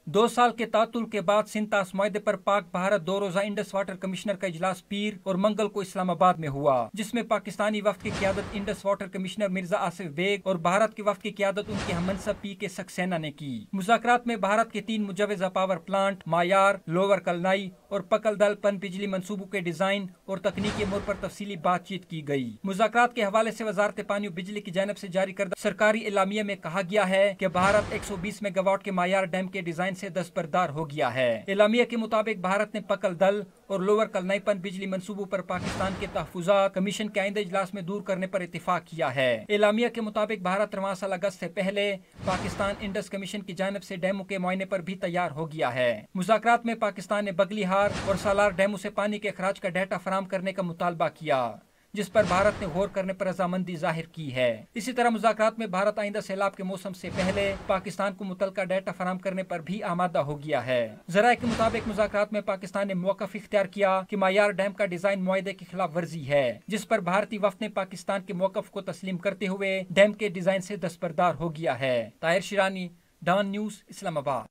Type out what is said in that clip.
2 साल के तातुल के बाद सिंतास माहदे पर पाक भारत 2 रोजा इंडस वाटर कमिश्नर का इजलास पीर और मंगल को इस्लामाबाद में हुआ, जिसमें पाकिस्तानी वफ्द की क़यादत Indus water commissioner Mirza Asif Baig और भारत के वफ्द की क़यादत उनके हममनसब पी के सक्सेना ने की। मुज़ाकरात में भारत के 3 मुजव्वज़ा पावर प्लांट मायार, लोअर कलनाई और पकलदल पन बिजली मंसूबों के डिजाइन और तकनीकी अमूर पर तफसीली बातचीत की गई। मुज़ाकरात के हवाले से वजारत पानी और बिजली की जानिब से जारी करदा सरकारी एलामिया में कहा गया है कि भारत 120 मेगावाट के मायार डैम के डिजाइन से दस्तबरदार हो गया है। एलामिया के मुताबिक भारत ने पकल दल और लोअर कलनाईपन बिजली मंसूबों पर पाकिस्तान के तहफुजात कमीशन के आइंदा इजलास में दूर करने पर इत्तेफाक किया है। एलामिया के मुताबिक भारत 3 साल अगस्त से पहले पाकिस्तान इंडस कमीशन की जानिब से डैमों के मुआयने पर भी तैयार हो गया है। मुज़ाकरात में पाकिस्तान ने बगलीहार और सालार डैमों से पानी के अखराज का डाटा फराहम करने का मुतालबा किया, जिस पर भारत ने गौर करने पर रजामंदी जाहिर की है। इसी तरह मुज़ाकरात में भारत आइंदा सैलाब के मौसम से पहले पाकिस्तान को मुतलका डाटा फराहम करने पर भी आमादा हो गया है। ज़राए के मुताबिक मुज़ाकरात में पाकिस्तान ने मौक़िफ़ इख्तियार किया कि मायार डैम का डिजाइन मुआहदे की खिलाफ वर्जी है, जिस पर भारतीय वफ़द ने पाकिस्तान के मौक़िफ़ को तस्लीम करते हुए डैम के डिजाइन से दस्तबरदार हो गया है। Tahir Shirani, Dawn News, Islamabad.